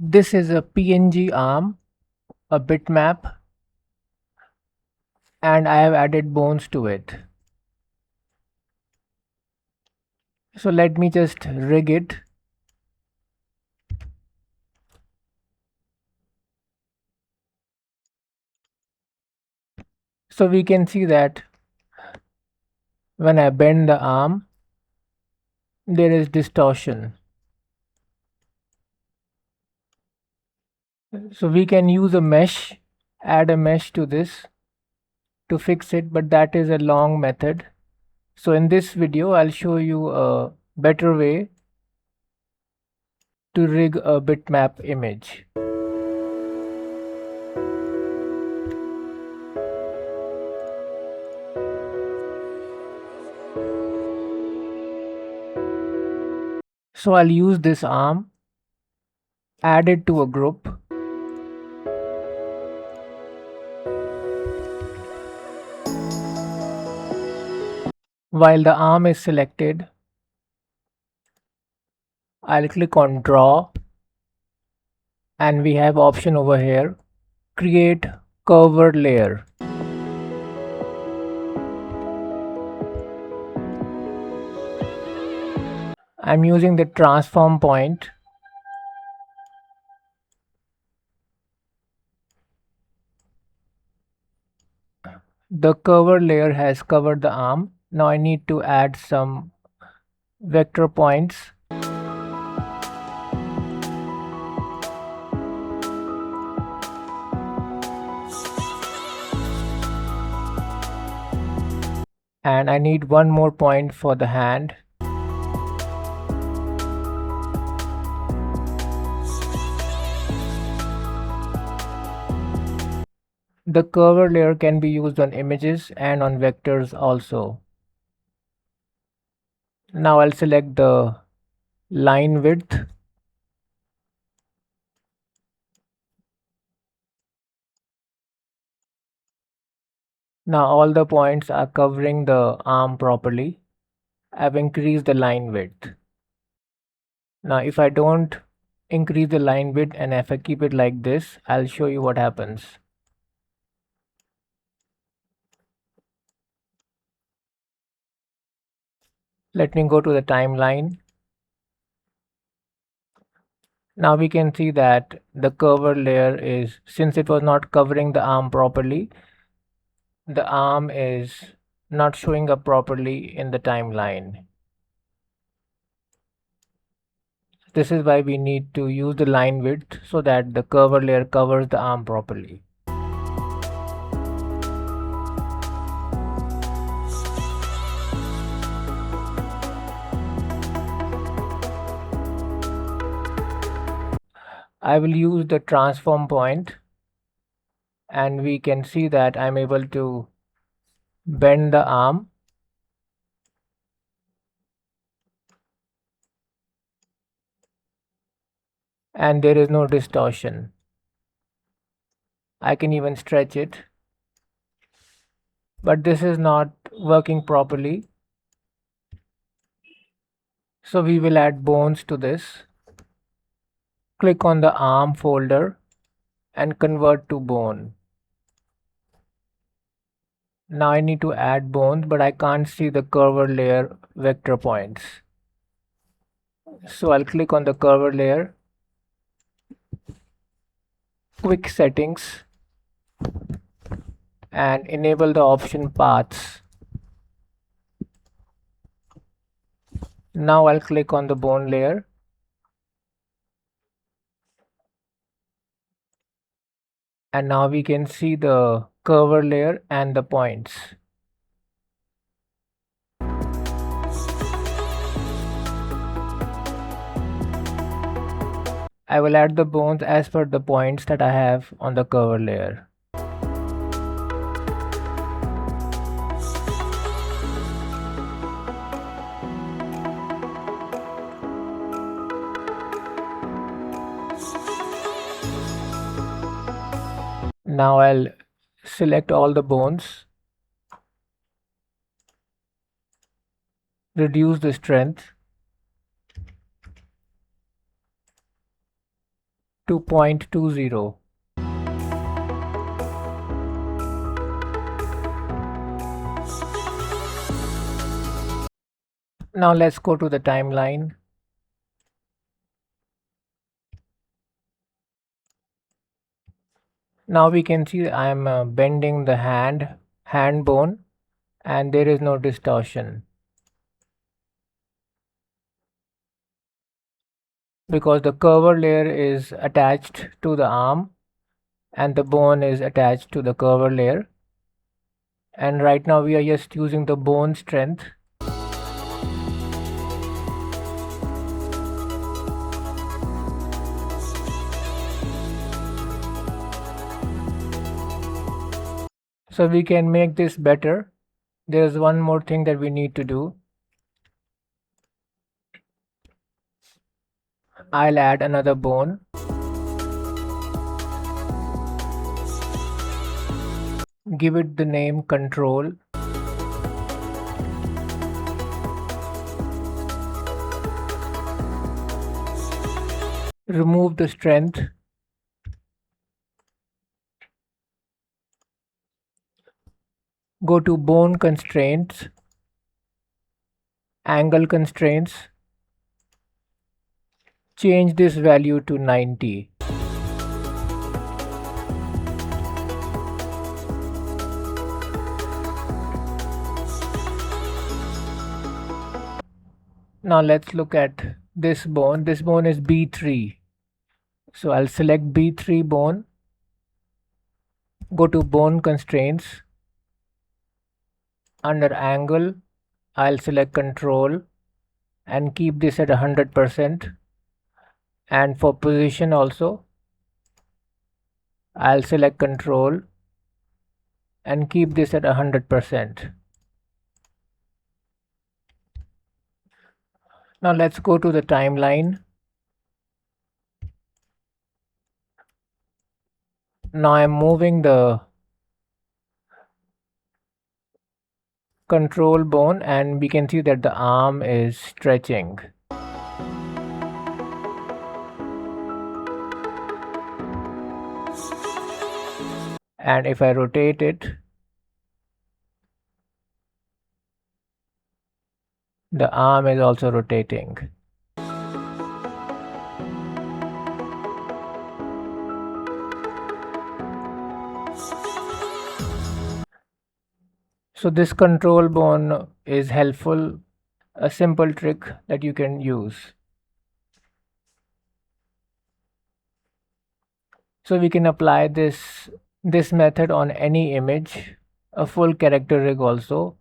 This is a PNG arm, a bitmap, and I have added bones to it. So let me just rig it. So we can see that when I bend the arm, there is distortion. So we can use a mesh, add a mesh to this to fix it, but that is a long method. So in this video, I'll show you a better way to rig a bitmap image. So I'll use this arm, add it to a group. While the arm is selected, I'll click on draw, and we have option over here, create curved layer. I'm using the transform point. The cover layer has covered the arm. Now I need to add some vector points. And I need one more point for the hand. The cover layer can be used on images and on vectors also. Now I'll select the line width. Now all the points are covering the arm properly. I've increased the line width. Now if I don't increase the line width and if I keep it like this, I'll show you what happens. Let me go to the timeline. Now we can see that the cover layer is, since it was not covering the arm properly, the arm is not showing up properly in the timeline. This is why we need to use the line width so that the cover layer covers the arm properly. I will use the transform point, and we can see that I'm able to bend the arm. And there is no distortion. I can even stretch it. But this is not working properly. So we will add bones to this. Click on the arm folder and convert to bone. Now I need to add bones, but I can't see the curved layer vector points. So I'll click on the curved layer, quick settings, and enable the option paths. Now I'll click on the bone layer. And now we can see the curved layer and the points. I will add the bones as per the points that I have on the cover layer. Now I'll select all the bones, reduce the strength, to 0.20. Now let's go to the timeline. Now we can see I am bending the hand bone, and there is no distortion because the cover layer is attached to the arm and the bone is attached to the cover layer. And right now we are just using the bone strength. So we can make this better. There's one more thing that we need to do. I'll add another bone. Give it the name control. Remove the strength. Go to bone constraints, angle constraints. Change this value to 90. Now let's look at this bone. This bone is B3. So I'll select B3 bone. Go to bone constraints. Under angle, I'll select control and keep this at 100%. And for position also, I'll select control and keep this at 100%. Now let's go to the timeline. Now I'm moving the control bone and we can see that the arm is stretching. And if I rotate it, the arm is also rotating. So this control bone is helpful, a simple trick that you can use. So we can apply this method on any image, a full character rig also.